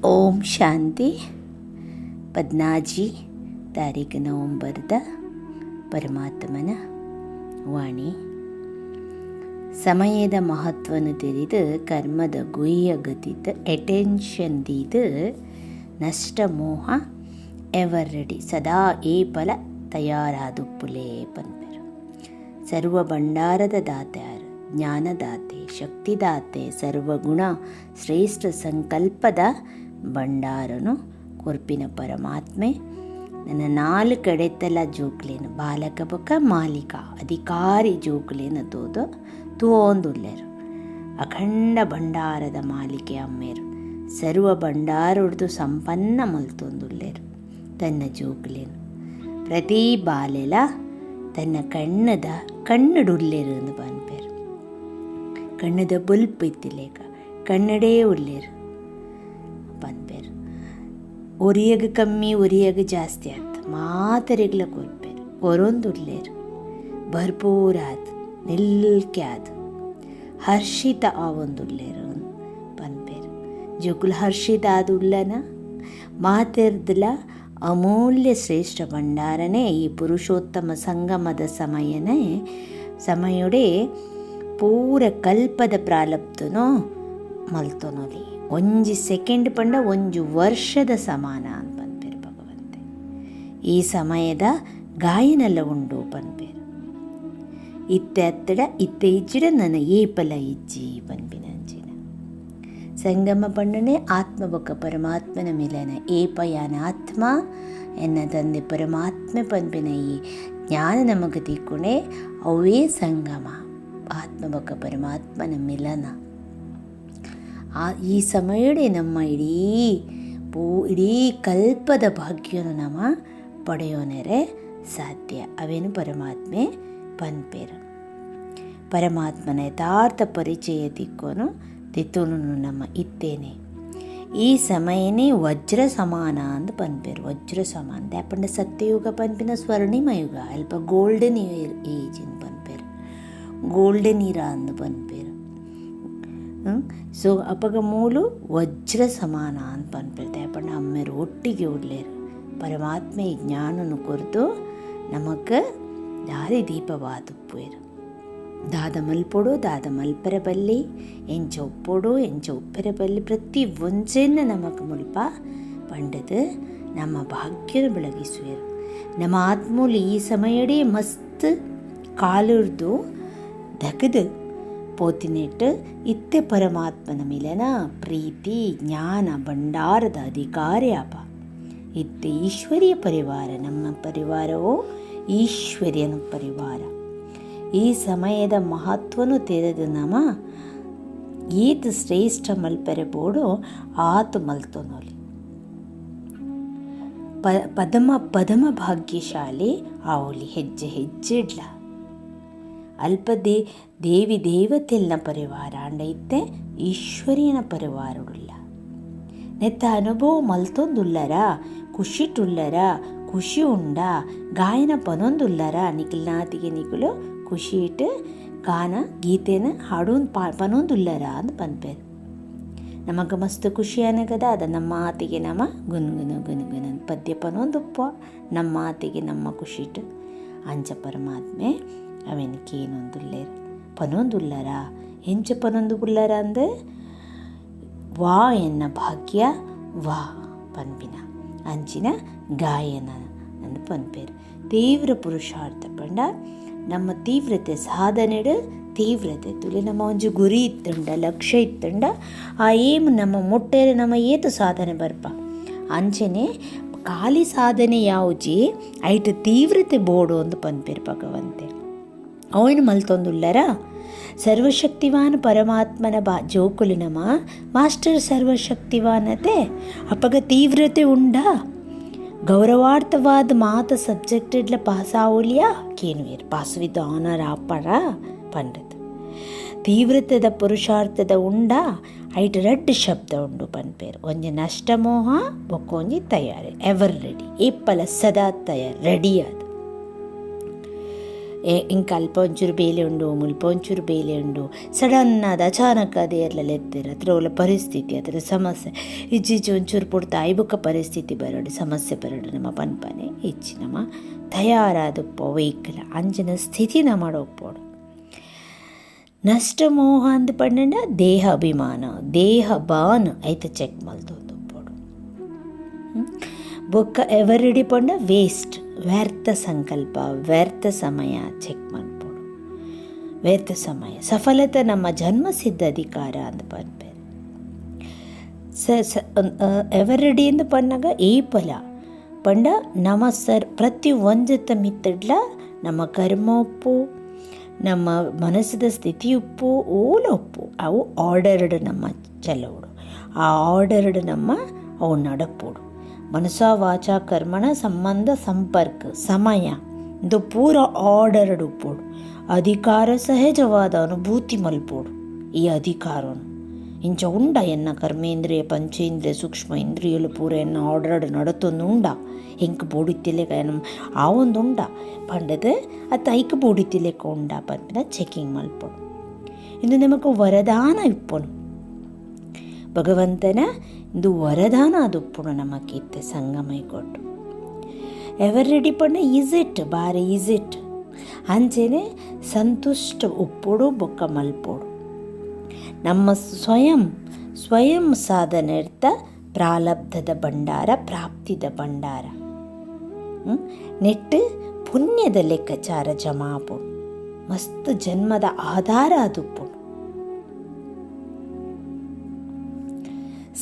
ಓಂ ಶಾಂತಿ. 14 ತಾರೀಕು ನವಂಬರ್ದ ಪರಮಾತ್ಮನ ವಾಣಿ. ಸಮಯದ ಮಹತ್ವವನ್ನು ತಿಳಿದು ಕರ್ಮದ ಗುಯ್ಯ ಗತಿತ ಅಟೆನ್ಷನ್ ದೀದು ನಷ್ಟ ಮೋಹ ಎವರ್ ರೆಡಿ ಸದಾ ಏ ಫಲ ತಯಾರಾದುಪ್ಪುಲೇ ಪನ್ಪೆರು. ಸರ್ವ ಭಂಡಾರದ ದಾತಾರು, ಜ್ಞಾನದಾತೆ, ಶಕ್ತಿದಾತೆ, ಸರ್ವಗುಣ ಶ್ರೇಷ್ಠ ಸಂಕಲ್ಪದ ಭಂಡಾರನು ಕೊರ್ಪಿನ ಪರಮಾತ್ಮೆ ನನ್ನ 4 ಕಡೆತಲ ಜೋಕ್ಲೇನು ಬಾಲಕ ಬೊಕ್ಕ ಮಾಲಿಕ ಅಧಿಕಾರಿ ಜೋಕ್ಲೇನು ತೋಂದುಲ್ಲೆರು. ಅಖಂಡ ಭಂಡಾರದ ಮಾಲಿಕೆ ಅಮ್ಮೇರು ಸರ್ವ ಭಂಡಾರೊಡ್ದು ಸಂಪನ್ನ ಮಲ್ತೊಂದುಲ್ಲೆರು. ತನ್ನ ಜೋಕ್ಲೇನು ಪ್ರತಿ ಬಾಲೆಲ ತನ್ನ ಕಣ್ಣಡುಲ್ಲೆರು ಎಂದು ಪನ್ಪೇರು. ಕಣ್ಣದ ಬುಲ್ಪ್ ಇತ್ತಿಲೇಕ ಕಣ್ಣಡೇ ಉಲ್ಲೇರು ಪನ್ಪೇರು. ಒರಿಯಗ ಕಮ್ಮಿ ಒರಿಯಗ ಜಾಸ್ತಿ ಆಯ್ತು ಮಾತರೆಗ್ಲ ಕೊಲ್ಪೇರು ಒರೊಂದುಲ್ಲೇರು. ಭರ್ಪೂರಾದ ನಿಲ್ಕೆ ಆದ ಹರ್ಷಿತ ಆವೊಂದುಲ್ಲೇರು ಪನ್ಪೇರು. ಜೋಕುಲು ಹರ್ಷಿತ ಆದುಲ್ಲನ ಮಾತೆರ್ದಲ ಅಮೂಲ್ಯ ಶ್ರೇಷ್ಠ ಭಂಡಾರನೇ ಈ ಪುರುಷೋತ್ತಮ ಸಂಗಮದ ಸಮಯೊಡೆ ಪೂರ ಕಲ್ಪದ ಪ್ರಾಲಬ್ಧನೋ ಮಲ್ತೊನೊಲಿ. 1 ಸೆಕೆಂಡ್ ಪಂಡ 1 ವರ್ಷದ ಸಮಾನ ಅಂತ ಪನ್ಪೇರು ಭಗವಂತೆ. ಈ ಸಮಯದ ಗಾಯನೆಲ್ಲ ಉಂಡು ಪನ್ಪೇರು. ಇತ್ತೆ ಅತ್ತಡ ಇತ್ತೆ ಇಜ್ಜಿಡ ನನ್ನ ಏಪಲ ಇಜ್ಜಿ ಪನ್ಪಿನಂಚಿನ ಸಂಗಮ ಪಂಡನೆ ಆತ್ಮ ಬೊಕ್ಕ ಪರಮಾತ್ಮನ ಮಿಲನ ಏಪಯಾನ ಆತ್ಮ ಎನ್ನ ತಂದೆ ಪರಮಾತ್ಮ ಪನ್ಪಿನ ಈ ಜ್ಞಾನ ನಮಗೆ ತಿಕ್ಕೊಂಡೆ ಅವೇ ಸಂಗಮ ಆತ್ಮ ಬೊಕ್ಕ ಪರಮಾತ್ಮನ ಮಿಲನ. ಈ ಸಮಯಡೆ ನಮ್ಮ ಇಡೀ ಕಲ್ಪದ ಭಾಗ್ಯನು ನಮ್ಮ ಪಡೆಯೋನೆರೆ ಸಾಧ್ಯ. ಅವೇನು ಪರಮಾತ್ಮೆ ಪನ್ಪೇರು. ಪರಮಾತ್ಮನ ಯಥಾರ್ಥ ಪರಿಚಯ ತಿಕ್ಕೋನು ತಿತ್ತೋನು ನಮ್ಮ ಇತ್ತೇನೆ. ಈ ಸಮಯನೇ ವಜ್ರ ಸಮಾನ ಅಂತ ಪನ್ಪೇರು. ವಜ್ರ ಸಮಾನ ದ್ಯಾಪಂಡ ಸತ್ಯಯುಗ ಪನ್ಪಿನ ಸ್ವರ್ಣಿಮ ಯುಗ ಅಲ್ಪ ಗೋಲ್ಡನ್ ಏಜ್ ಅಂತ ಪನ್ಪೇರು. ಗೋಲ್ಡನ್ ಇರಾ ಅಂದು ಪನ್ಪೇರು. ಸೊ ಅಪಗ ಮೂಲು ವಜ್ರ ಸಮಾನ ಅಂತ ಪನ್ಪೇರು. ದ್ಯಾಪಂಡ ಅಮ್ಮೇರು ಒಟ್ಟಿಗೆ ಉಳ್ಲೇರು. ಪರಮಾತ್ಮ ಈ ಜ್ಞಾನನು ಕೊರ್ದು ನಮಕ್ಕೆ ದಾರಿ ದೀಪವಾದುಪ್ಪೇರು. ದಾದ ಮಲ್ಪೊಡು ದಾದ ಮಲ್ಪರ ಬಲ್ಲಿ ಎಂಚ ಉಪ್ಪೊಡು ಎಂಚ ಉಪ್ಪರ ಬಲ್ಲಿ ಪ್ರತಿ ಒಂಚೆನ್ನ ನಮಕ್ ಮುಲ್ಪ ಪಂಡದು ನಮ್ಮ ಭಾಗ್ಯನ ಬೆಳಗಿಸುವೆರು. ನಮ್ಮ ಆತ್ಮೂಲಿ ಈ ಸಮಯಡೇ ಮಸ್ತ್ ಕಾಲುರ್ದು ದಗದು ಪೋತಿನೆಟ್ಟು ಇತ್ತೆ ಪರಮಾತ್ಮನ ಮಿಲನ ಪ್ರೀತಿ ಜ್ಞಾನ ಭಂಡಾರದ ಅಧಿಕಾರಿ ಅಪ. ಇತ್ತೆ ಈಶ್ವರಿಯ ಪರಿವಾರ. ನಮ್ಮ ಪರಿವಾರವೋ ಈಶ್ವರ್ಯನ ಪರಿವಾರ. ಈ ಸಮಯದ ಮಹತ್ವನು ತಿಳಿದು ನಮ ಈತ ಶ್ರೇಷ್ಠ ಮಲ್ಪರೆ ಬೋಡು ಆತು ಮಲ್ತೊನೊಲಿ. ಪದಮ ಭಾಗ್ಯಶಾಲಿ ಆವಲಿ ಹೆಜ್ಜೆ ಹೆಜ್ಜೆಡ್ಲ ಅಲ್ಪ ದೇವಿ ದೇವತೆಲ್ನ ಪರಿವಾರ ಅಂಡ ಇತ್ತೆ ಈಶ್ವರಿಯನ ಪರಿವಾರಡುಲ್ಲ. ನೆತ್ತ ಅನುಭವ ಮಲ್ತೊಂದುಲ್ಲರ ಖುಷಿಟುಲ್ಲರ ಖುಷಿ ಉಂಡ ಗಾಯನ ಪನೊಂದುಲ್ಲರ ನಿಖಿಲ್ನಾತಿಗೆ ನಿಖಿಲು ಖುಷಿ ಇಟ್ಟು ಗಾನ ಗೀತೆನ ಹಾಡೋನ್ ಪನೊಂದುಲ್ಲರ ಅಂತ ಪನ್ಪೇರು. ನಮಗೆ ಮಸ್ತ್ ಖುಷಿ ಅನ್ನಗದ ಅದ ನಮ್ಮ ಮಾತಿಗೆ ನಮ್ಮ ಗುನ್ಗುನ ಗುನ್ಗುನ ಪದ್ಯ ಪನೊಂದುಪ್ಪ ನಮ್ಮ ಮಾತಿಗೆ ನಮ್ಮ ಖುಷಿಟ್ಟು ಅಂಚ ಪರಮಾತ್ಮೆ ಅವೆನಕೇನೊಂದುಲ್ಲೇರು ಪನೊಂದುಲ್ಲರ ಹೆಂಚ ಪನೊಂದುಲ್ಲರ ಅಂದು ವಾ ಎನ್ನ ಭಾಗ್ಯ ವಾ ಪನ್ಪಿನ ಅಂಚಿನ ಗಾಯನ ಅಂದು ಪನ್ಪೇರು. ತೀವ್ರ ಪುರುಷಾರ್ಥ ಪಂಡ ನಮ್ಮ ತೀವ್ರತೆ ಸಾಧನೆಡು ತೀವ್ರತೆ ತುಲೆ ನಮ್ಮ ಒಂಜಿ ಗುರಿ ಇತ್ತುಂಡ ಲಕ್ಷ್ಯ ಇತ್ತುಂಡ ಆ ಏಮ್ ನಮ್ಮ ಮುಟ್ಟೆರೆ ನಮ್ಮ ಏತು ಸಾಧನೆ ಬರ್ಪ ಅಂಚನೆ ಖಾಲಿ ಸಾಧನೆ ಯಾವುಜಿ ಐಟು ತೀವ್ರತೆ ಬೋಡು ಒಂದು ಪನ್ಪೇರು ಭಗವಂತೆ. ಅವನು ಮಲ್ತೊಂದುಲ್ಲರ ಸರ್ವಶಕ್ತಿವಾನ್ ಪರಮಾತ್ಮನ ಜೋಕುಲು ನಮ ಮಾಸ್ಟರ್ ಸರ್ವಶಕ್ತಿವಾನತೆ ಅಪಗ ತೀವ್ರತೆ ಉಂಡ ಗೌರವಾರ್ಥವಾದ ಮಾತ ಸಬ್ಜೆಕ್ಟೆಡ್ಲ ಪಾಸಾವುಲಿಯಾ ಕೇನುವೇರು ಪಾಸುವಿದ್ದ ಆನರ್ ಆಪರ ಪಂಡದು. ತೀವ್ರತೆದ ಪುರುಷಾರ್ಥದ ಉಂಡ ಐಟ್ 2 ಶಬ್ದ ಉಂಡು ಪನ್ಪೇರು. ಒಂಜಿ ನಷ್ಟಮೋಹ ಬೊಕ್ಕೊಂಜಿ ತಯಾರಿ ಎವರ್ ರೆಡಿ ಏಪ್ಪಲ ಸದಾ ತಯಾರಿ ರೆಡಿ ಆದ. ಇಂಕ ಅಲ್ಪ ಒಂಚೂರು ಬೇಲೆ ಉಂಡು ಮುಲ್ಪ ಒಂಚೂರು ಬೇಲೆ ಉಂಡು ಸಡನ್ನಾದ ಅಚಾನಕ್ ಅದೇ ಎಲ್ಲ ಎತ್ತಿರ ಹತ್ರ ಒಳ್ಳೆ ಪರಿಸ್ಥಿತಿ ಅದರ ಸಮಸ್ಯೆ ಇಜ್ಜಿಜ್ಜಿ ಒಂಚೂರು ಪುಡ್ತ ಐಬುಕ ಪರಿಸ್ಥಿತಿ ಬರೋಡು ಸಮಸ್ಯೆ ಬರೋಡು ನಮ್ಮ ಪನ್ಪನೆ ಇಜ್ಜಿ ನಮ್ಮ ತಯಾರಾದಪ್ಪ ವೆಹಿಕಲ್ ಅಂಜಿನ ಸ್ಥಿತಿನ ಮಾಡೋಕ್ಪೋಡು. ನಷ್ಟಮೋಹ ಅಂದ ಪಂಡ ದೇಹ ಅಭಿಮಾನ ದೇಹ ಬಾನ್ ಐತ ಚೆಕ್ ಮಲ್ತೊಂದು ಪೋಡು. ಬೊಕ್ಕ ಎವರಿಡಿ ಪಂಡ ವೇಸ್ಟ್ ವ್ಯರ್ಥ ಸಂಕಲ್ಪ ವ್ಯರ್ಥ ಸಮಯ ಚೆಕ್ ಮಲ್ಪೋಡು. ವ್ಯರ್ಥ ಸಮಯ ಸಫಲತೆ ನಮ್ಮ ಜನ್ಮಸಿದ್ಧ ಅಧಿಕಾರ ಅಂದ ಪನ್ಪೇರು. ಎವರಿಡಿ ಎಂದು ಪನ್ನಾಗ ಏಪಲ ಪಂಡ ನಮ್ಮ ಪ್ರತಿ ಒಂಜತ್ತ ಮಿತ್ತಡ್ಲ ನಮ್ಮ ಕರ್ಮ ಉಪ್ಪು ನಮ್ಮ ಮನಸ್ಸದ ಸ್ಥಿತಿ ಉಪ್ಪು ಓಲ ಉಪ್ಪು ಅವು ಆರ್ಡರ್ಡ್ ನಮ್ಮ ಚೆಲ್ಲೋಡು. ಆ ಆರ್ಡರ್ಡ್ ನಮ್ಮ ಅವು ನಡಪೋಡು. ಮನಸ ವಾಚ ಕರ್ಮಣ ಸಂಬಂಧ ಸಂಪರ್ಕ ಸಮಯ ಇದು ಪೂರ ಆರ್ಡರ್ಡ್ ಉಪ್ಪೋಡು. ಅಧಿಕಾರ ಸಹಜವಾದ ಅನುಭೂತಿ ಮಲ್ಪೋಡು. ಈ ಅಧಿಕಾರನು ಇಂಚ ಉಂಡ ಎನ್ನ ಕರ್ಮೇಂದ್ರಿಯ ಪಂಚೇಂದ್ರಿಯ ಸೂಕ್ಷ್ಮ ಇಂದ್ರಿಯಲು ಪೂರ ಎನ್ನ ಆರ್ಡರ್ಡ್ ನಡತೊಂದು ಉಂಡ ಹೆಂಗೆ ಬೋಡಿತಿಲೆಕ ಆ ಒಂದು ಉಂಡ ಪಂಡದ ಅತ್ತ ಐಕ ಬೋಡಿತಿಲೆಕ ಉಂಡ ಪಂಪಿನ ಚೆಕಿಂಗ್ ಮಲ್ಪೋಡು. ಇಂದು ನಮకు ವರದಾನ ಇಪ್ಪುನು ಭಗವಂತನ ಇಂದು ವರದಾನ ಅದು ಉಪ್ಪುನು ನಮಕಿತ್ತೆ ಸಂಗಮೈ ಕೊಟ್ಟು ಎವರಿಡಿ ಪಂಡ ಈಸಿಟ್ ಬಾರಿ ಈಸಿಟ್ ಅಂಚೆನೆ ಸಂತುಷ್ಟ ಉಪ್ಪೋಡು ಬೊಕ್ಕ ಮಲ್ಪೋಡು. ನಮ್ಮ ಸ್ವಯಂ ಸಾಧನೆ ಇರ್ತ ಪ್ರಾರಬ್ಧದ ಭಂಡಾರ ಪ್ರಾಪ್ತಿದ ಭಂಡಾರ ನೆಟ್ಟು ಪುಣ್ಯದ ಲೆಕ್ಕಾಚಾರ ಜಮಾಪುಡು. ಮಸ್ತ್ ಜನ್ಮದ ಆಧಾರ ಅದುಪ್ಪುಡು.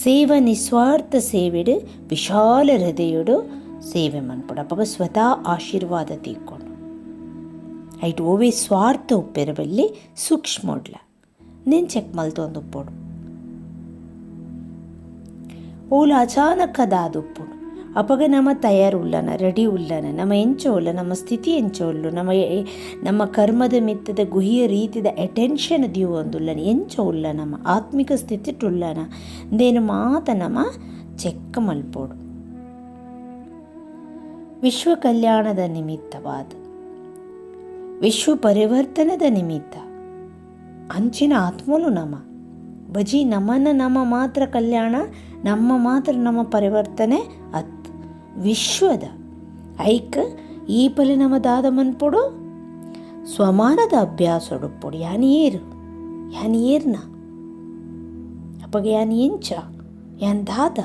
ಸೇವ ನಿಸ್ವಾರ್ಥ ಸೇವೆಡು ವಿಶಾಲ ಹೃದಯಡು ಸೇವೆ ಮನ್ಪುಡು. ಅಪ್ಪ ಸ್ವತಃ ಆಶೀರ್ವಾದ ತೀಕೊಂಡು ಐಟ್ ಓವೇ ಸ್ವಾರ್ಥ ಉಪ್ಪೆರಬಲ್ಲಿ ಸೂಕ್ಷ್ಮ ಉಡ್ಲ నేను ಚೆಕ್ ಮಲ್ತೊಂದು ಉಪ್ಪುಡು. ಓಲ ಅಚಾನಕ್ ಅದಾದು ಉಪ್ಪುಡು. ಅಪಗ ನಮ್ಮ ತಯಾರು ಉಲ್ಲನ ರೆಡಿ ಉಲ್ಲನ ನಮ್ಮ ಎಂಚೋ ಉಲ್ಲ ನಮ್ಮ ಸ್ಥಿತಿ ಎಂಚೋ ಉಲ್ಲು ನಮ್ಮ ಕರ್ಮದ ಮಿತ್ತದ ಗುಹಿಯ ರೀತಿದ ಅಟೆನ್ಷನ್ ದಿಯು ಒಂದುಲ್ಲನ ಎಂಚೋ ಉಲ್ಲ ನಮ್ಮ ಆತ್ಮಿಕ ಸ್ಥಿತಿ ಟುಲ್ಲನ ದೇನು ಮಾತ ನಮ್ಮ ಚೆಕ್ ಮಲ್ಪೋಡು. ವಿಶ್ವ ಕಲ್ಯಾಣದ ನಿಮಿತ್ತವಾದ ವಿಶ್ವ ಪರಿವರ್ತನದ ನಿಮಿತ್ತ ಅಂಚಿನ ಆತ್ಮಲು ನಮ ಬಜಿ ನಮ್ಮ ಮಾತ್ರ ಕಲ್ಯಾಣ ನಮ್ಮ ಪರಿವರ್ತನೆ ಅತ್ ವಿಶ್ವದ ಐಕ ಈ ಪಲೆ ನಮ್ಮ ದಾದ ಮನ್ಪೊಡು ಸ್ವಮಾನದ ಅಭ್ಯಾಸ ಒಡುಪೊಡು. ಯಾನಿ ಏರ್ನ ಅಪ್ಪಗ ಯಾನಿ ಎಂಚ ಯಾನ್ ದಾದ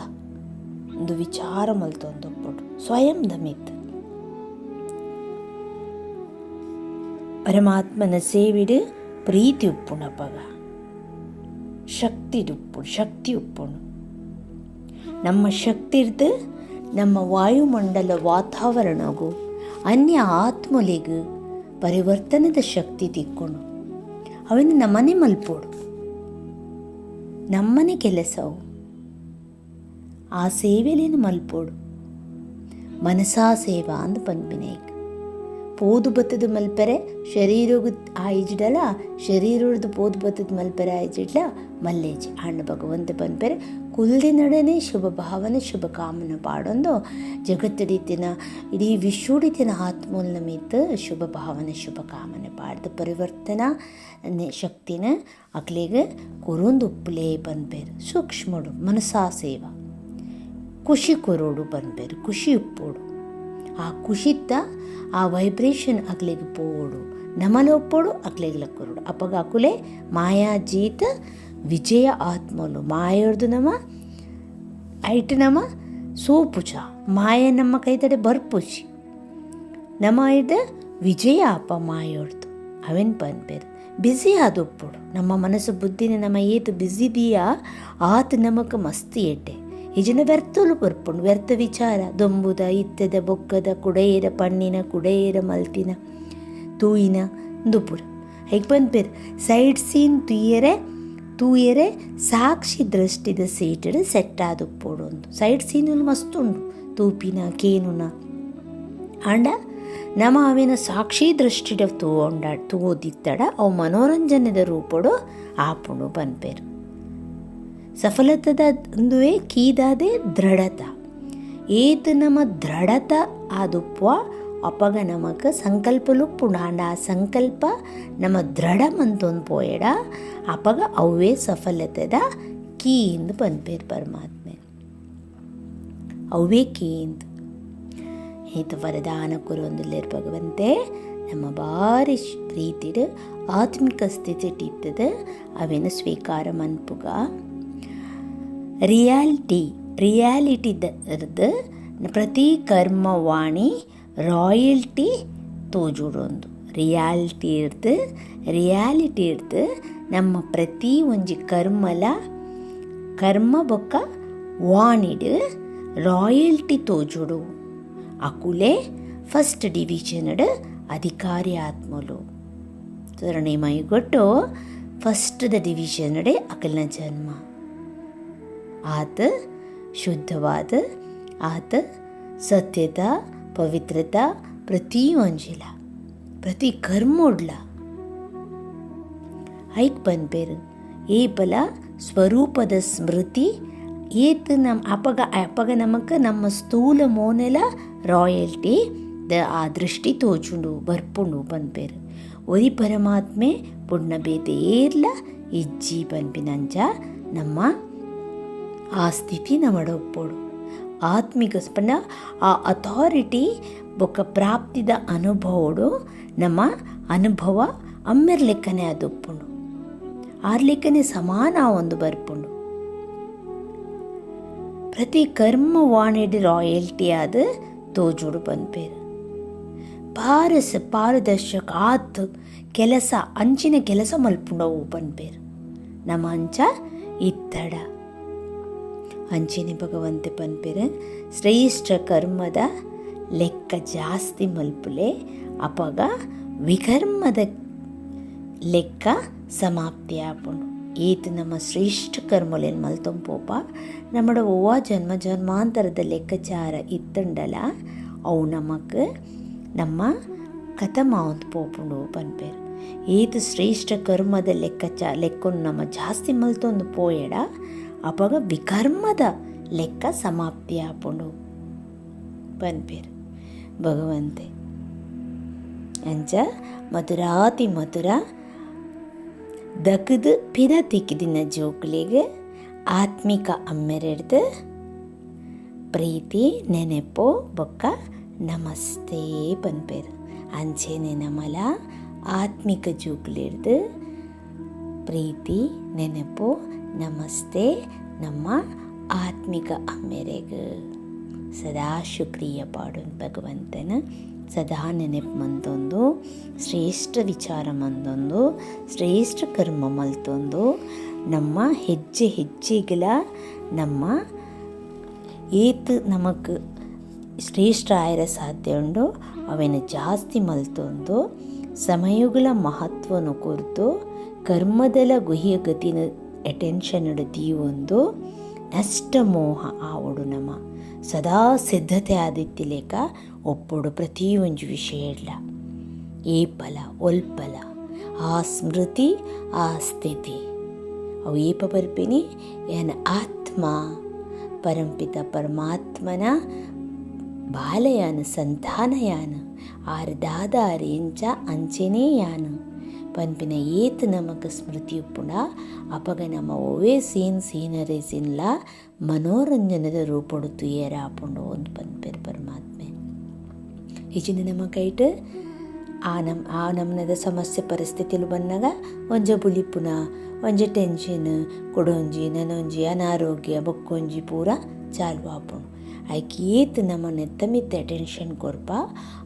ಒಂದು ವಿಚಾರ ಮಲ್ತೊಂದೊಪ್ಪೊಡು ಸ್ವಯಂ ದಮಿತ್ ಪರಮಾತ್ಮನ ಸೇವಿಡು ಪ್ರೀತಿ ಉಪ್ಪುಣ ಅಪ್ಪಗ ಶಕ್ತಿ ಉಪ್ಪುಣು ನಮ್ಮ ಶಕ್ತಿರ್ದು ನಮ್ಮ ವಾಯುಮಂಡಲ ವಾತಾವರಣಗೂ ಅನ್ಯ ಆತ್ಮಲಿಗೂ ಪರಿವರ್ತನದ ಶಕ್ತಿ ತಿಕ್ಕೊಂಡು ಅವನು ನಮ್ಮನೆ ಮಲ್ಪೋಡು. ನಮ್ಮನೆ ಕೆಲಸವು ಆ ಸೇವೆಲೇನು ಮಲ್ಪೋಡು. ಮನಸಾ ಸೇವಾ ಅಂದು ಪನ್ಪಿನೇಗ ಪೋದು ಬತ್ತದ ಮಲ್ಪರೆ ಶರೀರಗು ಆಯ್ಜಿಡಲ ಶರೀರದ ಪೋದು ಬತ್ತದ ಮಲ್ಪರೆ ಆಯ್ಜಿಡ್ಲ ಮಲ್ಲೇಜಿ ಹಣ್ಣ ಭಗವಂತ ಪನ್ಪರೆ ಕುಲ್ದಿ ನಡನೆ ಶುಭ ಭಾವನೆ ಶುಭ ಕಾಮನ ಪಾಡೊಂದು ಜಗತ್ತಡಿತಿನ ಇಡೀ ವಿಶ್ವಡಿತಿನ ಆತ್ಮೂಲ್ನ ಮಿತ್ ಶುಭ ಭಾವನೆ ಶುಭ ಕಾಮನೆ ಪಾಡ್ದ ಪರಿವರ್ತನಾ ಶಕ್ತಿನ ಅಕ್ಲೆಗೆ ಕೊರೊಂದು ಉಪ್ಪುಲೇ ಪನ್ಪೇರು ಸೂಕ್ಷ್ಮಡು ಮನಸಾ ಸೇವಾ ಖುಷಿ ಕೊರೋಡು ಪನ್ಪೇರು ಖುಷಿ ಉಪ್ಪೋಡು. ಆ ಖುಷಿತ್ತ ಆ ವೈಬ್ರೇಷನ್ ಅಕ್ಲೆಗೆ ಪೋಡು ನಮಲ ಒಪ್ಪೋಡು ಅಕ್ಲೆಗ್ಲ ಕೊರೋಡು ಅಪ್ಪಗ ಅಕುಲೆ ಮಾಯಾ ಜೀತ ವಿಜಯ ಆತ್ಮಲು ಮಾಯೋರ್ದು ನಮ್ಮ ಐಟ್ ನಮ್ಮ ಸೋಪುಚ ಮಾಯ ನಮ್ಮ ಕೈತಡೆ ಬರ್ಪುಚಿ ನಮ್ಮ ಐದ ವಿಜಯ ಅಪ್ಪ ಮಾಯೋರ್ದು ಅವೆನ್ ಪನ್ಪೇರು ಬ್ಯುಸಿ ಆದೊಪ್ಪೋಡು. ನಮ್ಮ ಮನಸ್ಸು ಬುದ್ಧಿನ ನಮ್ಮ ಏತು ಬ್ಯುಸಿದೀಯಾ ಆತ ನಮಕ್ ಮಸ್ತ್ ಎಡ್ಡೆ ಈಜಿನ ವ್ಯರ್ಥಲು ಬರ್ಪುಂಡು ವ್ಯರ್ಥ ವಿಚಾರ ದೊಂಬುದ ಇತ್ತದ ಬೊಕ್ಕದ ಕುಡೆಯರ ಪಣ್ಣಿನ ಕುಡೆಯರ ಮಲ್ತಿನ ತೂಯಿನ ದುಪುರ ಹೈಕ್ ಪನ್ಪೇರು ಸೈಡ್ ಸೀನ್ ತೂಯರೆ ಸಾಕ್ಷಿ ದೃಷ್ಟಿದ ಸೀಟಡ್ ಸೆಟ್ ಆದುಪ್ಪೋಡು. ಒಂದು ಸೈಡ್ ಸೀನಲ್ಲಿ ಮಸ್ತ್ ಉಂಡು ತೂಪಿನ ಕೇನುನ ಆಂಡ ನಮ್ಮ ಅವಿನ ಸಾಕ್ಷಿ ದೃಷ್ಟಿಡ ತೂದಿತ್ತಡ ಅವು ಮನೋರಂಜನೆದ ರೂಪಡು ಆಪುಂಡು ಪನ್ಪೇರು. ಸಫಲತದ ಒಂದುವೇ ಕೀದಾದೆ ದೃಢತ ಏತು ನಮ್ಮ ದೃಢತ ಆದುಪ್ಪ ಅಪಗ ನಮಕ್ ಸಂಕಲ್ಪಲು ಪುಣಾಂಡ ಆ ಸಂಕಲ್ಪ ನಮ್ಮ ದೃಢ ಮಂತೊಂದು ಪೋಯಡ ಅಪಗ ಅವೇ ಸಫಲತೆದ ಕೀಂದು ಪನ್ಪೇರು ಪರಮಾತ್ಮೆ ಅವೇ ಕೀಂದು ಇದು ವರದಾನ ಕೊರೊಂದುಲ್ಲೇರು ಭಗವಂತೆ ನಮ್ಮ ಬಾರಿ ರೀತಿಡ್ ಆತ್ಮಿಕ ಸ್ಥಿತಿ ಇಟ್ಟದ ಅವೇನು ಸ್ವೀಕಾರ ಮನ್ಪುಗ ರಿಯಾಲಿಟಿದ ಪ್ರತಿ ಕರ್ಮವಾಣಿ ರಾಯಲ್ಟಿ ತೋಜುಡೊಂದು ರಿಯಾಲಿಟಿ ಇರ್ದು ನಮ್ಮ ಪ್ರತಿ ಒಂಜಿ ಕರ್ಮ ಬೊಕ್ಕ ವಾಣಿಡ್ ರಾಯಲ್ಟಿ ತೋಜುಡು ಅಕುಲೆ ಫಸ್ಟ್ ಡಿವಿಷನ್ಡ್ ಅಧಿಕಾರಿ ಆತ್ಮಲು ತರಣೆ ಮೈಗೊಟ್ಟು ಫಸ್ಟ್ದ ಡಿವಿಷನ್ಡೆ ಅಕಲ್ನ ಜನ್ಮ ಆತ ಶುದ್ಧವಾದ ಆತ ಸತ್ಯತ ಪವಿತ್ರತ ಪ್ರತಿ ಒಂಜಿಲ ಪ್ರತಿ ಕರ್ಮೋಡ್ಲ ಐಕ್ ಪನ್ಪೇರು ಏಪಲ ಸ್ವರೂಪದ ಸ್ಮೃತಿ ಏತ್ ಅಪಗ ನಮಕ್ ನಮ್ಮ ಸ್ಥೂಲ ಮೋನೆಲ ರಾಯಲ್ಟಿ ಆ ದೃಷ್ಟಿ ತೋಚುಂಡು ಬರ್ಪುಂಡು ಪನ್ಪೇರು ಒರಿ ಪರಮಾತ್ಮೆ ಪುಣ್ಯ ಬೇತೇರ್ಲ ಇಜ್ಜಿ ಪನ್ಪಿನಂಚ ನಮ್ಮ ಆ ಸ್ಥಿತಿ ನಮ್ಮಡೊಪ್ಪೋಡು ಆತ್ಮಿಕ ಸ್ಪಂದ ಆ ಅಥಾರಿಟಿ ಬೊಕ್ಕ ಪ್ರಾಪ್ತಿದ ಅನುಭವಡು ನಮ್ಮ ಅನುಭವ ಅಮ್ಮೆರ್ ಲೆಕ್ಕನೆ ಅದೊಪ್ಪುಂಡು ಆರ್ ಲೆಕ್ಕನೆ ಸಮಾನ ಒಂದು ಬರ್ಪುಂಡು ಪ್ರತಿ ಕರ್ಮ ವಾಣಿಡ್ ರಾಯಲ್ಟಿ ಆದ ತೋಜುಡು ಪನ್ಪೇರು ಪಾರದರ್ಶಕ ಆತ್ ಕೆಲಸ ಅಂಚಿನ ಕೆಲಸ ಮಲ್ಪುಂಡವು ಪನ್ಪೇರು ನಮ್ಮ ಅಂಚ ಇತ್ತಡ ಅಂಚಿನ ಭಗವಂತೆ ಪನ್ಪೇರು ಶ್ರೇಷ್ಠ ಕರ್ಮದ ಲೆಕ್ಕ ಜಾಸ್ತಿ ಮಲ್ಪುಲೆ ಅಪಗ ವಿಕರ್ಮದ ಲೆಕ್ಕ ಸಮಾಪ್ತಿ ಆಪುಂಡು ಏತು ನಮ್ಮ ಶ್ರೇಷ್ಠ ಕರ್ಮಲೇನು ಮಲ್ತೊಂಪೋಪ ನಮ್ಮಡ ಓವ ಜನ್ಮಾಂತರದ ಲೆಕ್ಕಾಚಾರ ಇತ್ತಂಡಲ ಅವು ನಮಕ್ ನಮ್ಮ ಕಥಮಾವಂತ ಪೋಪುಂಡು ಪನ್ಪೇರು ಏತು ಶ್ರೇಷ್ಠ ಕರ್ಮದ ಲೆಕ್ಕನ್ನು ನಮ್ಮ ಜಾಸ್ತಿ ಮಲ್ತೊಂದು ಪೋಯಡ ಅಪಗ ವಿಕರ್ಮದ ಲೆಕ್ಕ ಸಮಾಪ್ತಿ ಆಪುಂಡು ಪನ್ಪೇರು ಭಗವಂತೆ ಅಂಚ ಮಧುರಾತಿ ಮಧುರ ದಕದು ಪಿರ ತಿಕ್ಕಿದಿನ ಜೋಕ್ಲಿಗೆ ಆತ್ಮಿಕ ಅಮ್ಮೆರೆಡ್ದು ಪ್ರೀತಿ ನೆನೆಪೋ ಬೊಕ್ಕ ನಮಸ್ತೆ ಪನ್ಪೇರು ಅಂಚೆನೆ ನಮಲ ಆತ್ಮಿಕ ಜೋಕ್ಲಿಡ್ದು ಪ್ರೀತಿ ನೆನೆಪೋ ನಮಸ್ತೆ ನಮ್ಮ ಆತ್ಮಿಕ ಅಮ್ಮೆರೆಗೆ ಸದಾ ಶುಕ್ರಿಯ ಪಾಡು ಭಗವಂತನ ಸದಾ ನೆನಪು ಮಂತೊಂದು ಶ್ರೇಷ್ಠ ವಿಚಾರ ಮಂದೊಂದು ಶ್ರೇಷ್ಠ ಕರ್ಮ ಮಲ್ತೊಂದು ನಮ್ಮ ಹೆಜ್ಜೆ ಹೆಜ್ಜೆಗಳ ನಮ್ಮ ಏತ್ ನಮಕ್ ಶ್ರೇಷ್ಠ ಆಯರ ಸಾಧ್ಯ ಉಂಡು ಅವೇನು ಜಾಸ್ತಿ ಮಲ್ತೊಂದು ಸಮಯಗಳ ಮಹತ್ವನು ಕುರಿತು ಕರ್ಮದಲ ಗುಹ್ಯ ಗತಿನ ಅಟೆನ್ಷನ್ ದೀವೊಂದು ನಷ್ಟ ಮೋಹ ಆವಡು ನಮ್ಮ ಸದಾ ಸಿದ್ಧತೆ ಆದಿತ್ತಿಲೇಕ ಒಪ್ಪೊಡು ಪ್ರತಿಯೊಂದು ವಿಷಯ ಇಡ್ಲ ಏಪಲ ಒಲ್ಪಲ ಆ ಸ್ಮೃತಿ ಆ ಸ್ಥಿತಿ ಅವು ಏಪ ಬರ್ಪಿನಿ ಏನ ಆತ್ಮ ಪರಂಪಿತ ಪರಮಾತ್ಮನ ಬಾಲಯಾನ ಸಂತಾನಯಾನ ಆರ್ದಾದ ರೇಂಚ ಅಂಚೆನೇಯಾನ ಪನ್ಪಿನ ಏತ್ ನಮಕ್ ಸ್ಮೃತಿ ಉಪ್ಪುಂಡ ಅಪಗ ನಮ್ಮ ಒವೇ ಸೀನರೆ ಸಿನ್ಲ ಮನೋರಂಜನದ ರೂಪಡು ತುಯ್ಯರ ಆಪುಂಡು ಒಂದು ಪನ್ಪೇರು ಪರಮಾತ್ಮೆ ಈಚಿನ ನಮ್ಮ ಕೈಟ್ ಆ ನಮ್ನದ ಸಮಸ್ಯೆ ಪರಿಸ್ಥಿತಿಲು ಬಂದಾಗ ಒಂಜ ಬುಲಿಪುನ ಒಂಜ ಟೆನ್ಷನ್ ಕೊಡೊಂಜಿ ನನೊಂಜಿ ಅನಾರೋಗ್ಯ ಬೊಕ್ಕೊಂಜಿ ಪೂರ ಚಾಲು ಆಪುಂಡು ಐಕ್ ಏತ್ ನಮ್ಮ ನೆತ್ತಮಿತ್ತ ಅಟೆನ್ಷನ್ ಕೊರ್ಪ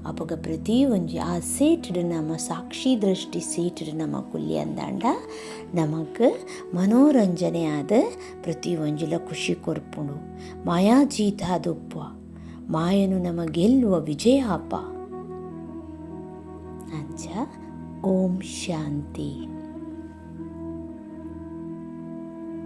ಅಪಗ ಪ್ರತಿ ಒಂಜಿ ಆ ಸೇಟ್ಡ್ ನಮ್ಮ ಸಾಕ್ಷಿ ದೃಷ್ಟಿ ಸೇಟ್ಡ್ ನಮ್ಮ ಕುಲ್ಲಿ ಅಂದಾಂಡ ನಮಕ್ ಮನೋರಂಜನೆ ಆದ ಪ್ರತಿ ಒಂಜಿಲ ಖುಷಿ ಕೊರ್ಪುಂಡು ಮಾಯಾ ಜೀತ ಆದೊಪ್ಪ ಮಾಯನು ನಮ ಗೆಲ್ಲುವ ವಿಜಯ ಅಪ್ಪ ಅಂಚ ಓಂ ಶಾಂತಿ.